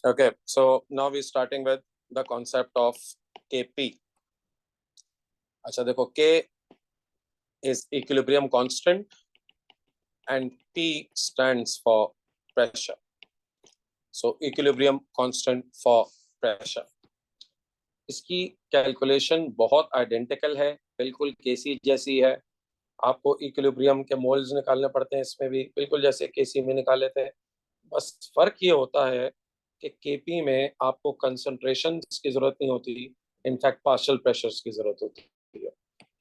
Okay, so now we're starting with the concept of Kp. अच्छा देखो, K is equilibrium constant and P stands for pressure. So equilibrium constant for pressure. इसकी calculation बहुत identical है, बिल्कुल केसी जैसी है. आपको इक्विलिब्रियम के मोल्स निकालने पड़ते हैं, इसमें भी बिल्कुल जैसे केसी में निकाले थे. बस फर्क ये होता है कि केपी में आपको कंसंट्रेशन की जरूरत नहीं होती, इनफैक्ट पार्शियल प्रेशर्स की जरूरत होती है.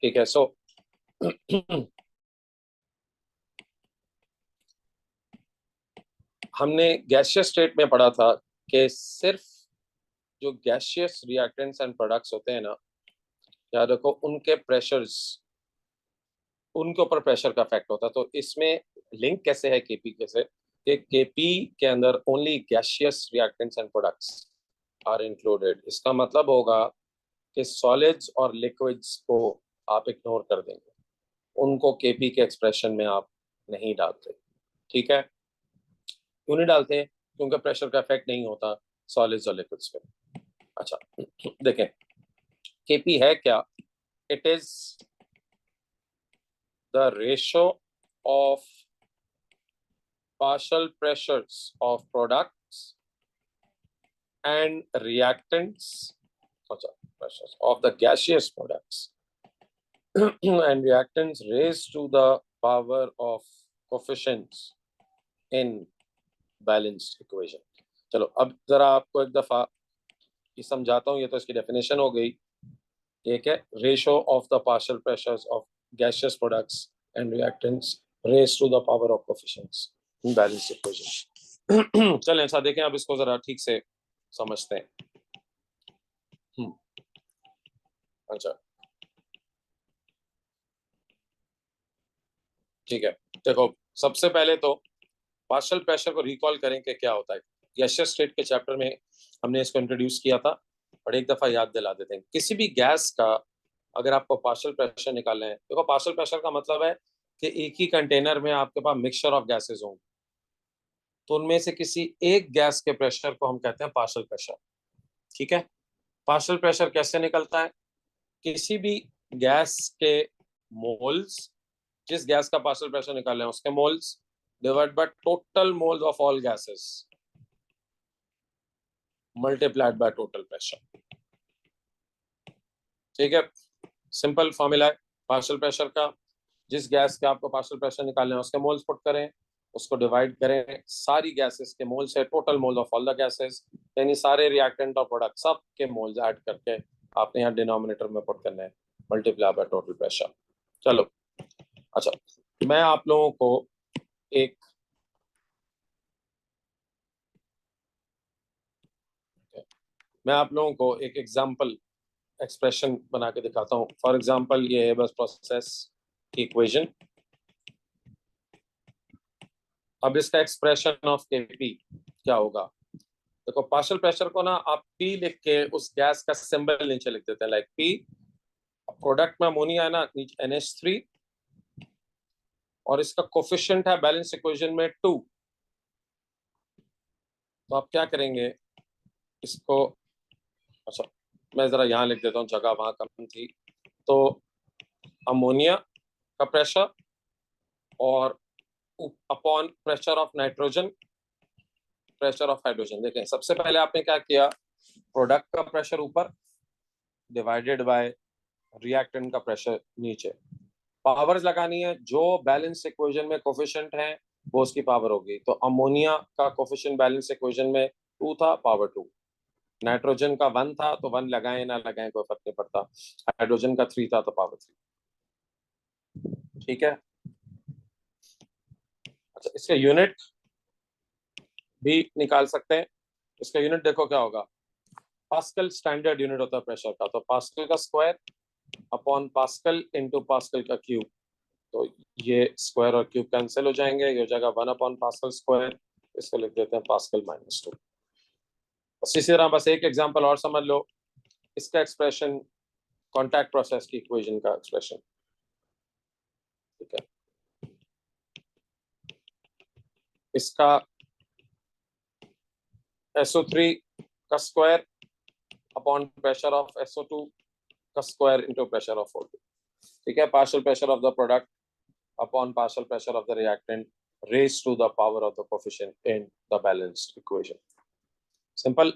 ठीक है, सो हमने गैसियस स्टेट में पढ़ा था कि सिर्फ जो गैसियस रिएक्टेंट्स एंड प्रोडक्ट्स होते हैं ना, याद रखो उनके प्रेशर्स, उनके ऊपर प्रेशर का इफेक्ट होता है. तो इसमें लिंक कैसे है केपी के से कि केपी के अंदर only gaseous reactants and products are included. इसका मतलब होगा कि सॉलिड्स और लिक्विड्स को आप इग्नोर कर देंगे, उनको केपी के एक्सप्रेशन में आप नहीं डालते. ठीक है, क्यों नहीं डालते? क्योंकि प्रेशर का इफेक्ट नहीं होता सॉलिड्स और लिक्विड्स पे. अच्छा देखें, केपी है क्या? It is the ratio of partial pressures of products and reactants, pressures of the gaseous products and reactants raised to the power of coefficients in balanced equation. चलो अब जरा आपको एक दफा ये समझाता हूँ. ये तो इसकी डेफिनेशन हो गई. एक है ratio of the partial pressures of gaseous products and reactants raised to the power of coefficients in balanced equation. चलें ऐसा देखें, अब इसको जरा ठीक से समझते हैं. अच्छा ठीक है, देखो सबसे पहले तो पार्शियल प्रेशर को रिकॉल करें कि क्या होता है. गैसियस स्टेट के चैप्टर में हमने इसको इंट्रोड्यूस किया था, और एक दफा याद दिला देते हैं. किसी भी गैस का अगर आपको पार्शियल प्रेशर निकालना है, देखो पार्शियल प्रेशर का मतलब है कि एक ही कंटेनर में आपके पास मिक्सचर ऑफ गैसेस होंगे, तो उनमें से किसी एक गैस के प्रेशर को हम कहते हैं पार्शियल प्रेशर. ठीक है, पार्शियल प्रेशर कैसे निकलता है? किसी भी गैस के मोल्स, जिस गैस का पार्शियल प्रेशर निकाल रहे हैं उसके moles divide by total moles of all gases multiplied by total pressure. ठीक है, सिंपल फॉर्मूला है पार्शियल प्रेशर का. जिस गैस का आपको पार्शियल प्रेशर निकालना है उसके मोल्स पुट करें, उसको डिवाइड करें सारी गैसेस के मोल से, total mole of all the gases, यानी सारे रिएक्टेंट और प्रोडक्ट सब के मोल्स ऐड करके आपने यहाँ डिनोमिनेटर में पुट करना है, मल्टीप्लाई बाय टोटल प्रेशर. चलो अच्छा, मैं आप लोगों को एक एग्जाम्पल एक्सप्रेशन बना के दिखाता हूँ. फॉर एग्जाम्पल ये है बस प्रोसेस की इक्वेशन. अब इसका एक्सप्रेशन ऑफ केपी क्या होगा? देखो पार्शियल प्रेशर को ना आप पी लिख के उस गैस का सिंबल नीचे लिख देते हैं, लाइक पी. प्रोडक्ट में अमोनिया है ना, नीचे NH3, और इसका कोफिशिएंट है बैलेंस इक्वेशन में 2. तो आप क्या करेंगे इसको, अच्छा मैं जरा यहाँ लिख देता हूँ, जगह वहां कम थी. तो अमोनिया का प्रेशर और upon pressure of nitrogen, pressure of hydrogen. देखें सबसे पहले आपने क्या किया, प्रोडक्ट का प्रेशर ऊपर डिवाइडेड बाय रिएक्टेंट का प्रेशर नीचे. पावर्स लगानी है, जो बैलेंस इक्वेशन में कोफिशिएंट है वो उसकी पावर होगी. तो अमोनिया का कोफिशिएंट बैलेंस इक्वेशन में 2 था, पावर 2. नाइट्रोजन का 1 था, तो 1 लगाएं ना लगाएं कोई फर्क नहीं पड़ता. हाइड्रोजन का 3 था, तो पावर 3. ठीक है, अच्छा इसका यूनिट भी निकाल सकते हैं. इसका यूनिट देखो क्या होगा, पास्कल स्टैंडर्ड यूनिट होता है प्रेशर का. तो पास्कल का square upon pascal into pascal का क्यूब. तो ये स्क्वायर और क्यूब कैंसिल हो जाएंगे, ये हो जाएगा 1 अपॉन पास्कल स्क्वायर. इसको लिख देते हैं पास्कल -2. इसी तरह बस एक एग्जांपल और समझ लो. इसका एक्सप्रेशन कॉन्टैक्ट प्रोसेस की इक्वेशन का एक्सप्रेशन. ठीक है, इसका SO3 का square upon pressure of SO2 का square into pressure of O2, ठीक है, partial pressure of the product upon partial pressure of the reactant raise to the power of the coefficient in the balanced equation. Simple.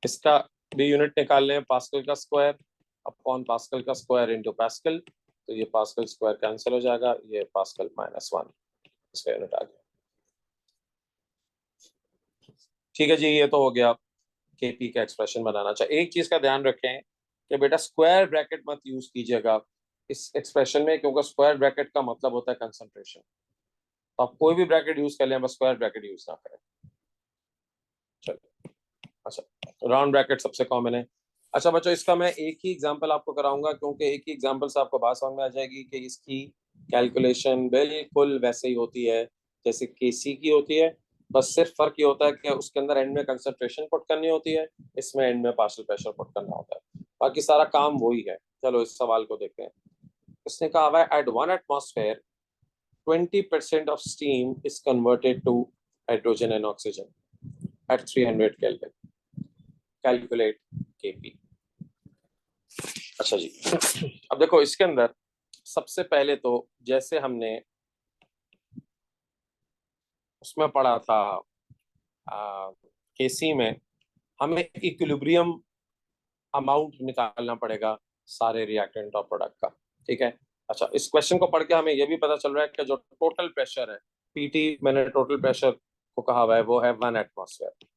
इसका भी unit निकाल लें, pascal का square upon pascal का square into pascal, तो ये pascal square cancel हो जाएगा, ये पास्कल -1 इसका यूनिट आ गया। ठीक है जी, ये तो हो गया केपी का एक्सप्रेशन बनाना। चाहिए एक चीज का ध्यान रखें कि बेटा स्क्वायर ब्रैकेट मत यूज कीजिएगा इस एक्सप्रेशन में, क्योंकि स्क्वायर ब्रैकेट का मतलब होता है कंसंट्रेशन। तो आप कोई भी ब्रैकेट यूज कर लें, बस स्क्वायर ब्रैकेट यूज ना करें। चलिए, अच्छा, राउंड ब्रैकेट सबसे कॉमन है। अच्छा बच्चों, इसका मैं एक ही एग्जांपल आपको कराऊंगा, क्योंकि एक ही एग्जांपल से आपको बात समझ में आ जाएगी कि इसकी कैलकुलेशन बिल्कुल वैसे ही होती है जैसे केसी की होती है। बस सिर्फ फर्क ये होता है कि उसके अंदर एंड में कंसंट्रेशन पुट करनी होती है, इसमें एंड में पार्शियल प्रेशर पुट करना होता है। बाकी सारा काम वही है। चलो इस सवाल को देखते हैं। इसने कहा हुआ है eight 1 atmosphere 20% of steam is converted to hydrogen and oxygen at 300 Kelvin. Calculate Kp. अच्छा जी, अब देखो इसके अंदर सबसे पहले तो जैसे हमने उसमें पढ़ा था केसी में, हमें इक्विलिब्रियम अमाउंट निकालना पड़ेगा सारे रिएक्टेंट और प्रोडक्ट का, ठीक है। अच्छा, इस क्वेश्चन को पढ़ के हमें यह भी पता चल रहा है कि जो टोटल प्रेशर है, पीटी मैंने टोटल प्रेशर को कहा हुआ है, वो है 1 एटमॉस्फेयर।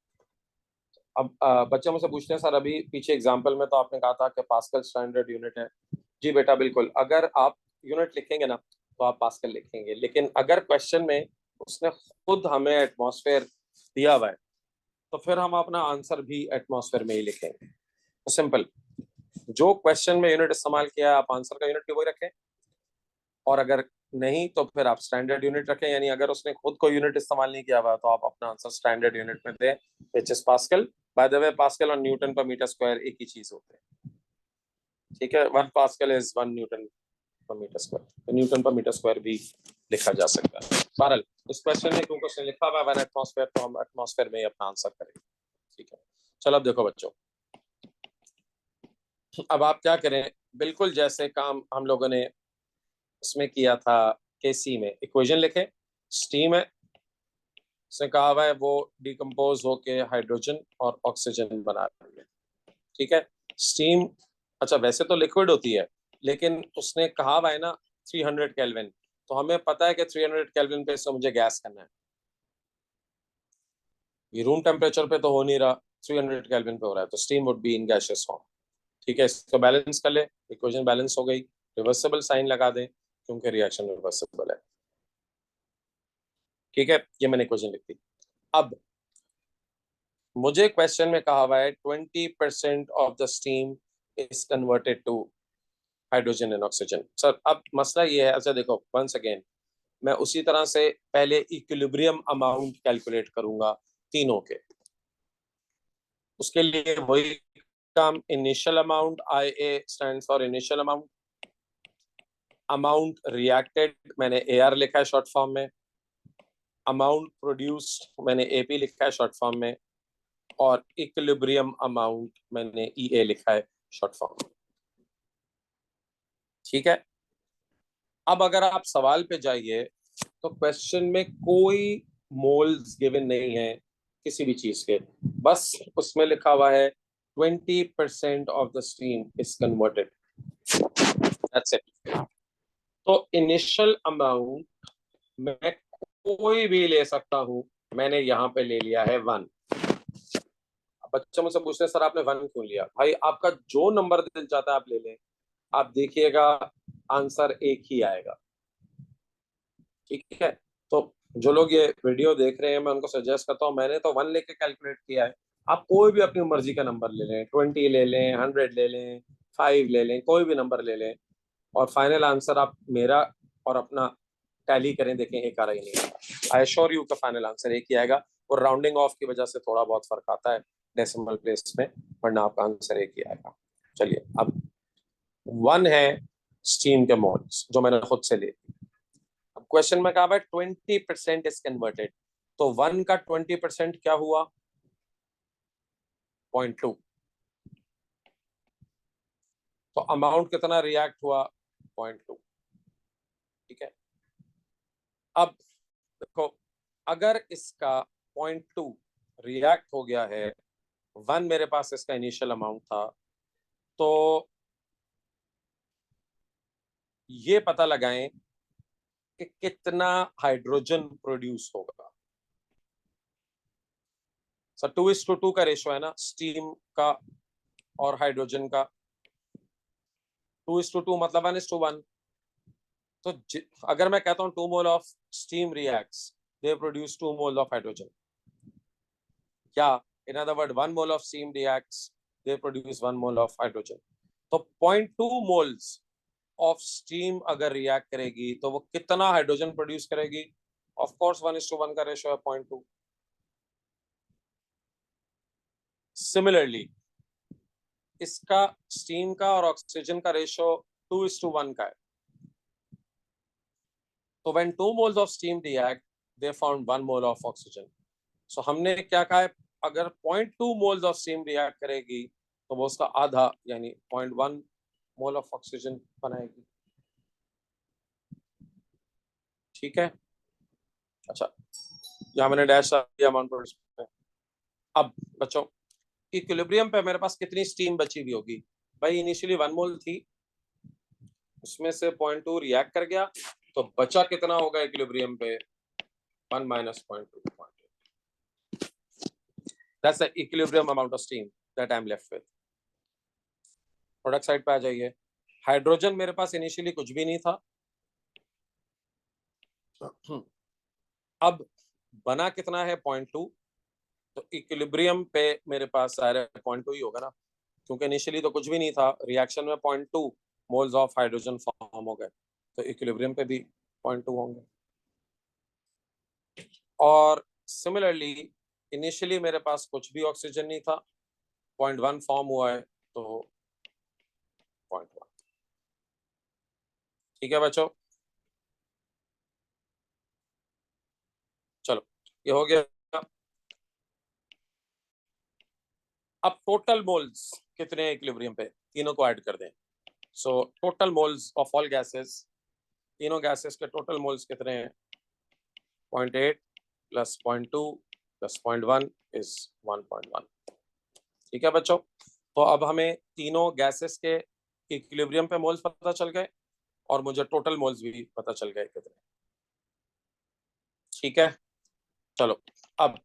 अब बच्चे मुझसे पूछते हैं सर अभी पीछे एग्जांपल में तो आपने कहा था कि पास्कल स्टैंडर्ड यूनिट है। जी बेटा बिल्कुल, अगर आप यूनिट लिखेंगे ना तो आप पास्कल लिखेंगे, लेकिन अगर क्वेश्चन में उसने खुद हमें एटमॉस्फेयर दिया हुआ है तो फिर हम अपना आंसर भी एटमॉस्फेयर में ही लिखेंगे। तो सिंपल, जो क्वेश्चन में यूनिट इस्तेमाल किया है आप आंसर का यूनिट भी वही रखें, और अगर नहीं तो फिर आप स्टैंडर्ड यूनिट रखें। यानी अगर उसने खुद कोई यूनिट इस्तेमाल नहीं किया हुआ तो आप अपना आंसर स्टैंडर्ड यूनिट में दें, which is pascal. By the way, pascal और न्यूटन पर मीटर स्क्वायर एक ही चीज होते हैं, ठीक है। 1 पास्कल इज 1 न्यूटन पर मीटर स्क्वायर, तो न्यूटन पर मीटर स्क्वायर भी लिखा जा सकता है। बहरहाल इस क्वेश्चन में क्योंकि उसने लिखा हुआ है 1 एटमॉस्फेयर, तो हम एटमॉस्फेयर में ही अपना आंसर करेंगे, ठीक है। चलो अब देखो बच्चों, अब आप क्या करें, बिल्कुल जैसे काम हम लोगों ने इसमें किया था केसी में, इक्वेशन लिखें। स्टीम है, उसने कहा हुआ है वो डिकम्पोज होके हाइड्रोजन और ऑक्सीजन बना रही है, ठीक है। स्टीम, अच्छा वैसे तो लिक्विड होती है, लेकिन उसने कहा हुआ है ना 300 केल्विन, तो हमें पता है कि 300 केल्विन पे से मुझे गैस करना है। ये रूम टेम्परेचर पे तो हो नहीं रहा, 300 केल्विन पे हो रहा है, तो steam would be in gaseous form, ठीक है। इसको बैलेंस कर ले, इक्वेशन बैलेंस हो गई, रिवर्सिबल साइन लगा दें क्योंकि रिएक्शन रिवर्सिबल है, ठीक है। ये मैंने इक्वेशन लिख दी। अब मुझे क्वेश्चन में कहा हुआ है 20% of the steam is converted to hydrogen and oxygen. Sir अब मसला ये है, अच्छा देखो वंस अगेन मैं उसी तरह से पहले इक्विलिब्रियम अमाउंट कैलकुलेट करूंगा तीनों के। उसके लिए वही काम, initial amount, I A stands for initial amount, amount reacted मैंने ए आर लिखा है शॉर्ट फॉर्म में, अमाउंट प्रोड्यूस्ड मैंने एपी लिखा है शॉर्ट फॉर्म में, और इक्विलिब्रियम अमाउंट मैंने ई ए लिखा है शॉर्ट फॉर्म में, ठीक है। अब अगर आप सवाल पे जाइए तो क्वेश्चन में कोई मोल्स गिवन नहीं है किसी भी चीज के, बस उसमें लिखा हुआ है 20% of the steam is converted, that's it. तो इनिशियल अमाउंट मैं कोई भी ले सकता हूं, मैंने यहाँ पे ले लिया है 1। बच्चे मुझसे पूछते हैं सर आपने 1 क्यों लिया? भाई आपका जो नंबर दिल चाहता है आप ले लें, आप देखिएगा आंसर एक ही आएगा, ठीक है। तो जो लोग ये वीडियो देख रहे हैं मैं उनको सजेस्ट करता हूँ, मैंने तो 1 लेके कैलकुलेट किया है, आप कोई भी अपनी मर्जी का नंबर ले लें, 20 ले लें, 100 ले लें, 5 ले लें, कोई भी नंबर ले लें, और फाइनल आंसर आप मेरा और अपना टैली करें, देखें एक आ रहा ही नहीं आता। आई एश्योर यू का फाइनल आंसर एक ही आएगा, और राउंडिंग ऑफ की वजह से थोड़ा बहुत फर्क आता है डेसिमल प्लेस में, वरना आपका आंसर एक ही आएगा। चलिए अब 1 है स्टीम के मोल्स जो मैंने खुद से ले, अब क्वेश्चन में कहा है 20% इज कन्वर्टेड, तो 1 का 20% क्या हुआ? 0.2। तो अमाउंट कितना रिएक्ट हुआ? 0.2। ठीक है, अब देखो, अगर इसका 0.2 रिएक्ट हो गया है, 1 मेरे पास इसका इनिशियल अमाउंट था, तो ये पता लगाएं कि कितना हाइड्रोजन प्रोड्यूस होगा। सर 2:2 का रेशो है ना स्टीम का और हाइड्रोजन का। 2:2 मतलब 1:1। तो अगर मैं कहता हूं 2 mole of steam reacts, they produce 2 mole of hydrogen, या in other word 1 mole of steam reacts, they produce 1 mole of hydrogen. तो 0.2 मोल्स ऑफ स्टीम अगर रिएक्ट करेगी तो वो कितना हाइड्रोजन प्रोड्यूस करेगी? ऑफ कोर्स 1:1 का रेशो है 0.2। सिमिलरली इसका स्टीम का और ऑक्सीजन का रेशो 2:1 का है। तो when 2 moles of steam react, they found 1 mole of oxygen. So हमने क्या कहा है, अगर 0.2 moles of steam react करेगी तो वो उसका आधा यानी 0.1 मोल ऑफ ऑक्सीजन बनाएगी। ठीक है, अच्छा, यहाँ मैंने डैश दिया अमाउंट पर। अब बच्चों, इक्विलिब्रियम पे मेरे पास कितनी स्टीम बची हुई होगी? भाई इनिशियली 1 मोल थी, उसमें से 0.2 रिएक्ट कर गया, तो बचा कितना होगा इक्विलिब्रियम पे? 1 minus 0.2। That's the equilibrium amount of steam that I'm left with. Product side पे आ जाइए। हाइड्रोजन मेरे पास इनिशियली कुछ भी नहीं था, अब बना कितना है? 0.2। तो इक्विलिब्रियम पे मेरे पास सारे 0.2 ही होगा ना, क्योंकि इनिशियली तो कुछ भी नहीं था, रिएक्शन में 0.2 मोल्स ऑफ हाइड्रोजन फॉर्म हो गए, तो इक्विलिब्रियम पे भी 0.2 होंगे। और सिमिलरली इनिशियली मेरे पास कुछ भी ऑक्सीजन नहीं था, 0.1 फॉर्म हुआ है, तो 0.1। ठीक है बच्चों, चलो ये हो गया। अब टोटल मोल्स कितने हैं इक्विलिब्रियम पे, तीनों को ऐड कर दें। So total moles of all gases, तीनों गैसेस के टोटल मोल्स कितने हैं? 0.8 प्लस 0.2 प्लस 0.1 इज 1.1। ठीक है बच्चों, तो अब हमें तीनों गैसेस के इक्विलिब्रियम पे मोल्स पता चल गए और मुझे टोटल मोल्स भी पता चल गए कितने। ठीक है, चलो अब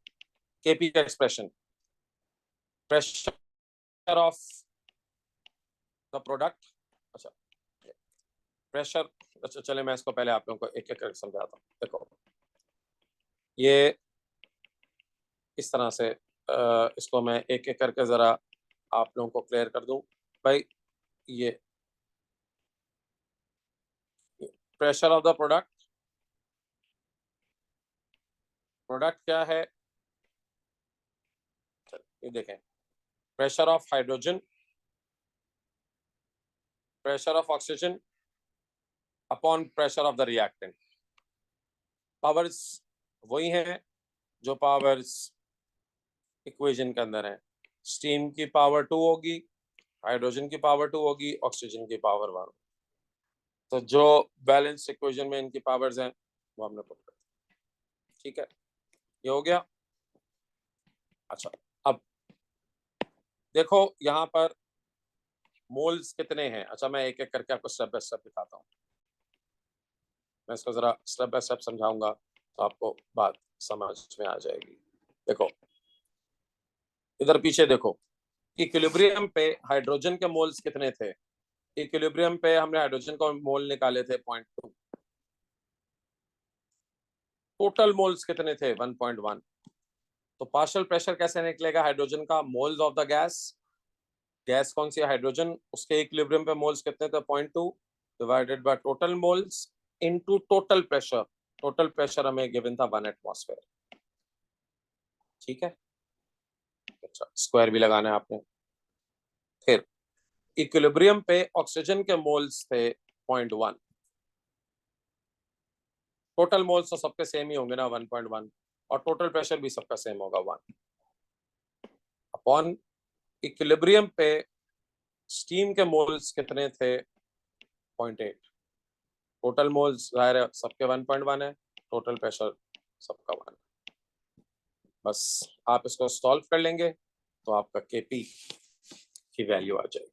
केपी का expression, pressure of the product. अच्छा, प्रेशर, अच्छा चले मैं इसको पहले आप लोगों को एक एक करके समझाता हूँ। देखो ये इस तरह से इसको मैं एक एक करके जरा आप लोगों को क्लियर कर दूं। भाई ये pressure of the product, product क्या है? ये देखें, pressure of hydrogen, pressure of oxygen upon pressure of the reactant. Powers वही हैं जो पावर्स इक्वेशन के अंदर है। स्टीम की पावर 2 होगी, हाइड्रोजन की पावर 2 होगी, ऑक्सीजन की पावर 1। तो जो बैलेंस इक्वेशन में इनकी पावर्स हैं वो हमने पुट कर। ठीक है, ये हो गया। अच्छा, अब देखो यहाँ पर मोल्स कितने हैं। अच्छा मैं एक एक करके आपको स्टेप बाय स्टेप दिखाता हूँ, मैं इसको जरा स्टेप बाय स्टेप समझाऊंगा तो आपको बात समझ में आ जाएगी। देखो इधर पीछे देखो, इक्विलिब्रियम पे हाइड्रोजन के मोल्स कितने थे? इक्विलिब्रियम पे हमने हाइड्रोजन का मोल निकाले थे 0.2, टोटल मोल्स कितने थे? 1.1। तो पार्शियल प्रेशर कैसे निकलेगा हाइड्रोजन का? Moles of the gas, gas कौन सी? हाइड्रोजन, उसके इक्विलिब्रियम पे मोल्स कितने थे? 0.2 divided by total moles into total pressure. Total pressure हमें गिवन था 1 एटमॉस्फेयर। ठीक है, अच्छा स्क्वायर भी लगाना है आपने। फिर इक्विलिब्रियम पे ऑक्सीजन के मोल्स थे 0.1, टोटल मोल्स तो सबके सेम ही होंगे ना 1.1, और टोटल प्रेशर भी सबका सेम होगा 1 अपॉन इक्विलिब्रियम पे स्टीम के मोल्स कितने थे? 0.8। टोटल मोल्स जाहिर है सबके 1.1 है, टोटल प्रेशर सबका 1। बस आप इसको सॉल्व कर लेंगे तो आपका केपी की वैल्यू आ जाएगी।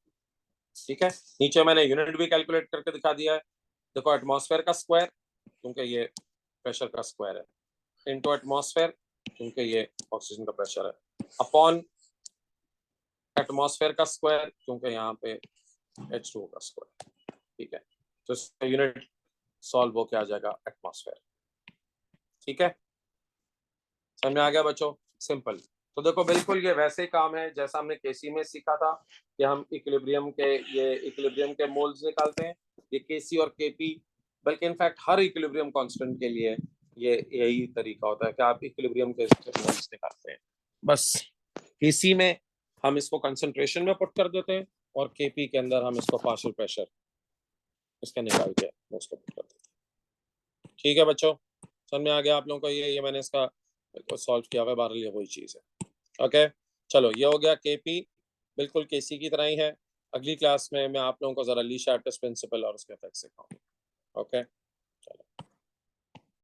ठीक है, नीचे मैंने यूनिट भी कैलकुलेट करके दिखा दिया है। देखो एटमॉस्फेयर का स्क्वायर, क्योंकि ये प्रेशर का स्क्वायर है, इनटू एटमॉस्फेयर, क्योंकि ये ऑक्सीजन का प्रेशर है, अपॉन एटमॉस्फेयर का स्क्वायर, क्योंकि यहाँ पे H2O का स्क्वायर। ठीक है, तो इसका यूनिट सॉल्व होके आ जाएगा एटमॉस्फेयर। ठीक है, समझ में आ गया बच्चों? सिंपल। तो देखो बिल्कुल ये वैसे ही काम है जैसा हमने केसी में सीखा था कि हम इक्विलिब्रियम के मोल्स निकालते हैं। ये केसी और केपी, बल्कि इनफैक्ट हर इक्विलिब्रियम कांस्टेंट के लिए ये यही तरीका होता है कि आप इक्विलिब्रियम के मोल्स निकालते हैं। बस केसी में हम इसको कंसंट्रेशन में पुट कर देते हैं और केपी के अंदर हम इसको पार्शियल प्रेशर इसका निकाल के उसको पुट कर देते हैं। ठीक है बच्चों, समझ में आ गया आप लोगों को? ये मैंने इसका सॉल्व किया हुआ, बहरहाल ये वही चीज है। ओके, चलो ये हो गया केपी, बिल्कुल केसी की तरह ही है। अगली क्लास में मैं आप लोगों को जरा ली शार्पनेस प्रिंसिपल और उसके इफेक्ट सिखाऊंगा। ओके, चलो।